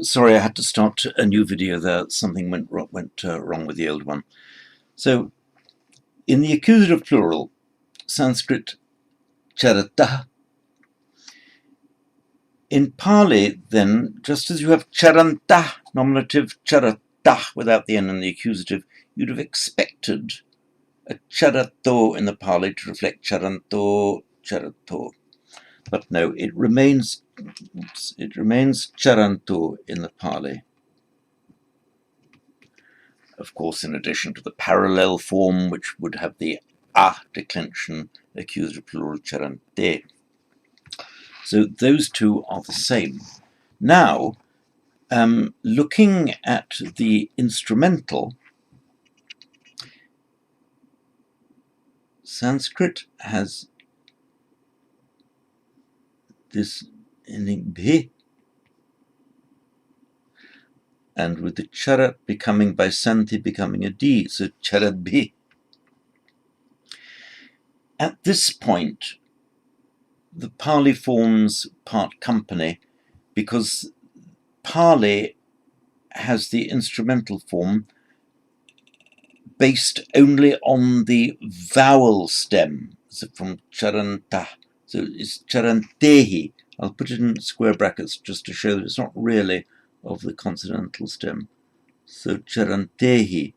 Sorry, I had to start a new video there. Something went wrong with the old one. So, in the accusative plural, Sanskrit charata. In Pali, then, just as you have charanta, nominative charata without the N in the accusative, you'd have expected a charato in the Pali to reflect charanto, charato. But no, it remains charanto in the Pali. Of course, in addition to the parallel form, which would have the a declension, accusative plural charante. So those two are the same. Now, looking at the instrumental, Sanskrit has this ending bhi, and with the charat becoming by santi becoming a d, so charat bhi. At this point, the Pali forms part company because Pali has the instrumental form based only on the vowel stem, so from charanta. So it's charantehi. I'll put it in square brackets just to show that it's not really of the consonantal stem. So charantehi.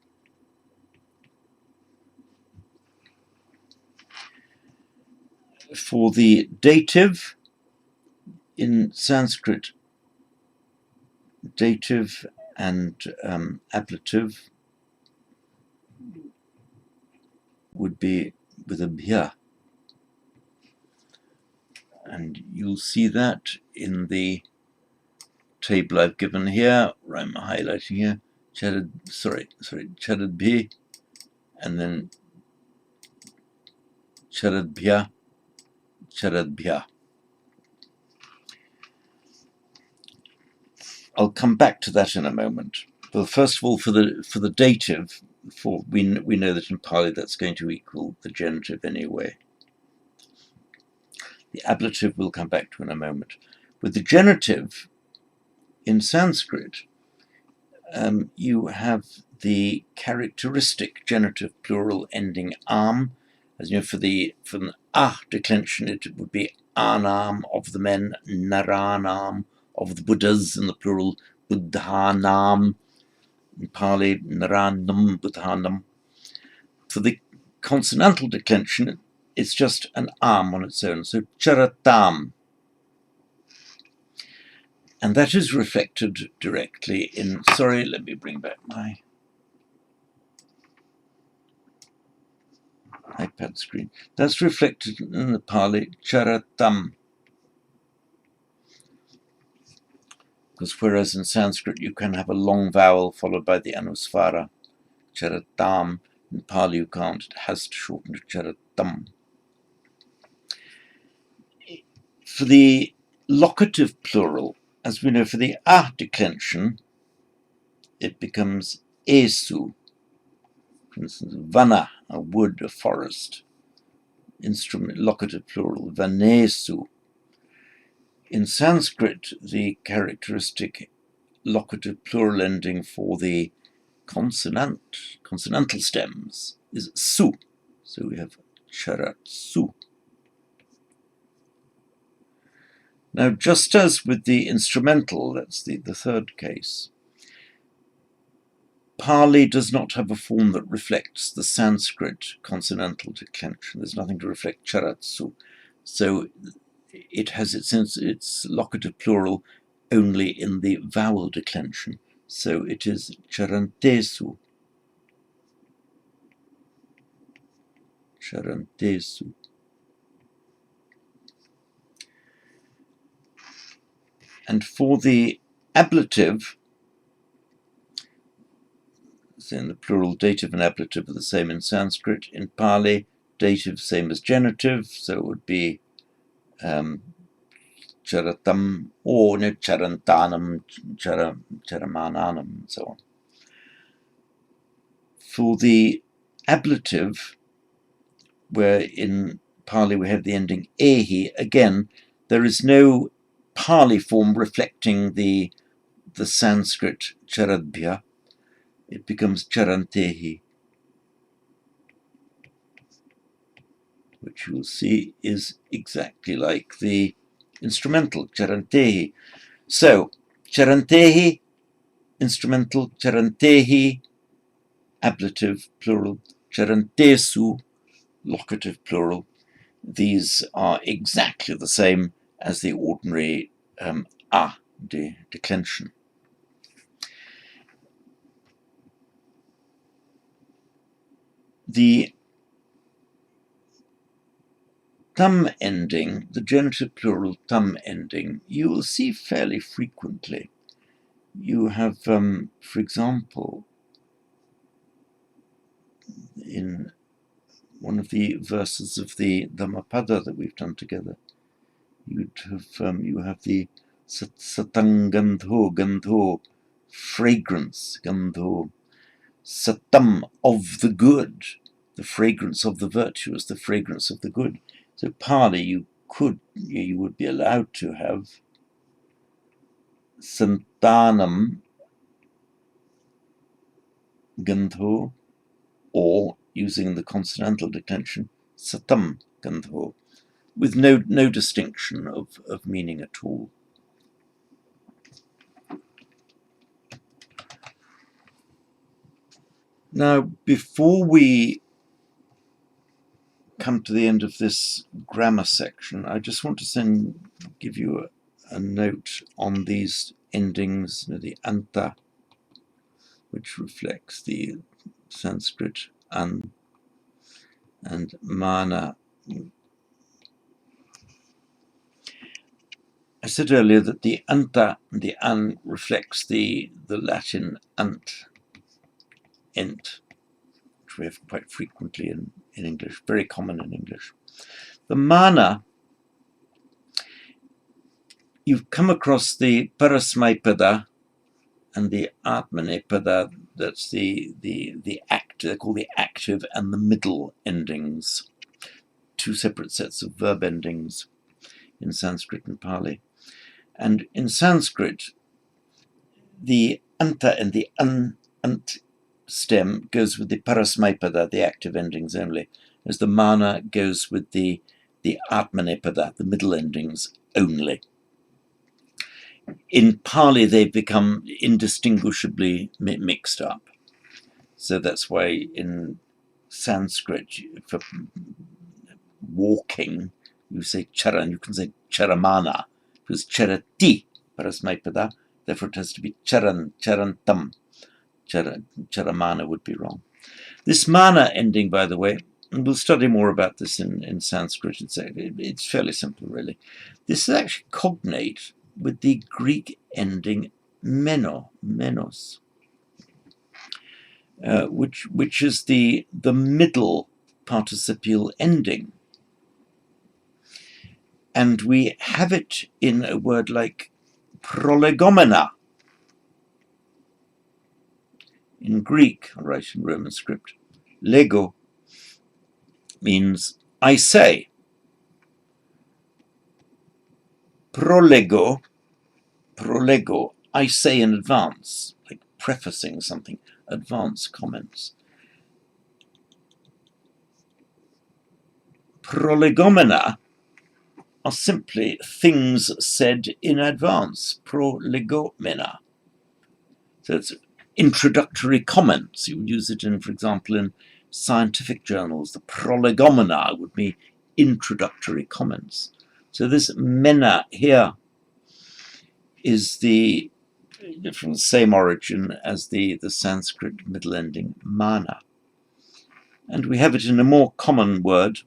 For the dative, in Sanskrit, dative and ablative would be with a bhya. And you'll see that in the table I've given here, where I'm highlighting here, charad bhi, and then charad bhya. I'll come back to that in a moment. But first of all, for the dative, we know that in Pali that's going to equal the genitive anyway. The ablative we'll come back to in a moment. With the genitive, in Sanskrit, you have the characteristic genitive plural ending am. As you know, from the a declension, it would be anam of the men, naranam of the Buddhas in the plural, buddhanam. In Pali, naranam, buddhanam. For the consonantal declension, it's just an am on its own, so charatam. And that is reflected directly in, sorry, let me bring back my iPad screen. That's reflected in the Pali charatam. Because whereas in Sanskrit you can have a long vowel followed by the anusvara, charatam, in Pali you can't, it has to shorten to charatam. For the locative plural, as we know, for the a declension, it becomes esu. For instance, vana, a wood, a forest. Instrument, locative plural, vanesu. In Sanskrit, the characteristic locative plural ending for the consonantal stems is su. So we have charatsu. Now, just as with the instrumental, that's the third case, Pali does not have a form that reflects the Sanskrit consonantal declension. There's nothing to reflect charatsu. So it has its locative plural only in the vowel declension. So it is charantesu. Charantesu. And for the ablative, so in the plural, dative and ablative are the same in Sanskrit. In Pali, dative same as genitive, so it would be charatam or charantanam, charamananam, and so on. For the ablative, where in Pali we have the ending ehi, again, there is no Pali form reflecting the the Sanskrit charadbhya, it becomes charantehi, which you will see is exactly like the instrumental charantehi. So, charantehi, instrumental, charantehi, ablative, plural, charantesu, locative, plural. These are exactly the same as the ordinary a declension. The tum ending, the genitive plural tum ending, you will see fairly frequently. You have, for example, in one of the verses of the Dhammapada that we've done together, you have the satangandho, gandho, fragrance, gandho, satam, of the good, the fragrance of the virtuous, the fragrance of the good. So Pali, you would be allowed to have santanam gandho, or using the consonantal declension, satam gandho, with no distinction of meaning at all. Now, before we come to the end of this grammar section, I just want to give you a note on these endings, the anta, which reflects the Sanskrit an, and mana. I said earlier that the anta, the an, reflects the Latin ant, ent, which we have quite frequently in English, very common in English. The mana, you've come across the parasmaipada and the atmanepada, that's the act, they're called the active and the middle endings, two separate sets of verb endings in Sanskrit and Pali. And in Sanskrit, the anta and the ant stem goes with the parasmaipada, the active endings only, as the mana goes with the atmanepada, the middle endings only. In Pali, they've become indistinguishably mixed up. So that's why in Sanskrit, for walking, you say charan, you can say charamana, because charati, parasmaipada, therefore it has to be charantam. Charamana would be wrong. This mana ending, by the way, and we'll study more about this in Sanskrit, it's fairly simple, really. This is actually cognate with the Greek ending menos, which is the middle participial ending. And we have it in a word like prolegomena. In Greek, I'll write in Roman script, lego means I say. Prolego, I say in advance, like prefacing something, advance comments. Prolegomena are simply things said in advance, prolegomena. So it's introductory comments. You would use it in, for example, in scientific journals. The prolegomena would be introductory comments. So this mena here is from the same origin as the Sanskrit middle ending mana. And we have it in a more common word.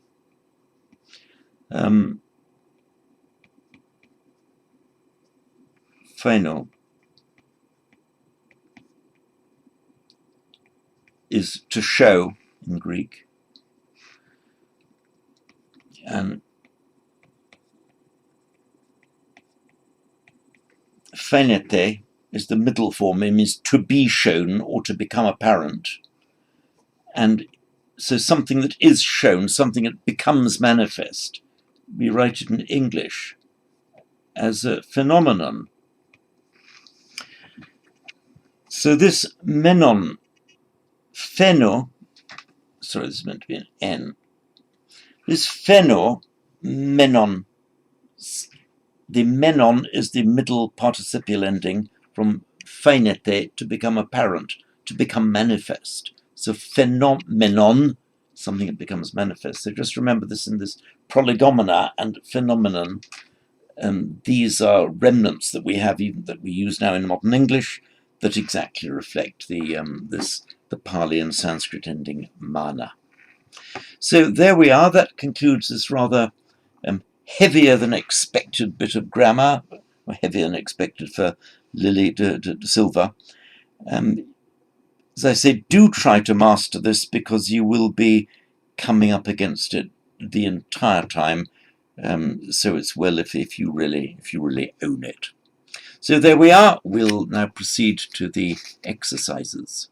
Phaino is to show in Greek. And phainete is the middle form. It means to be shown or to become apparent. And so something that is shown, something that becomes manifest, we write it in English as a phenomenon. So this menon, pheno, sorry, this is meant to be an N. This pheno, menon, the menon is the middle participial ending from phainete, to become apparent, to become manifest. So phenomenon, something that becomes manifest. So just remember this in this prolegomena and phenomenon. These are remnants that we have, even that we use now in modern English, that exactly reflect the Pali and Sanskrit ending mana. So there we are. That concludes this rather heavier than expected bit of grammar, or heavier than expected for Lily de Silva. As I say, do try to master this, because you will be coming up against it the entire time. So it's well if you really own it. So there we are. We'll now proceed to the exercises.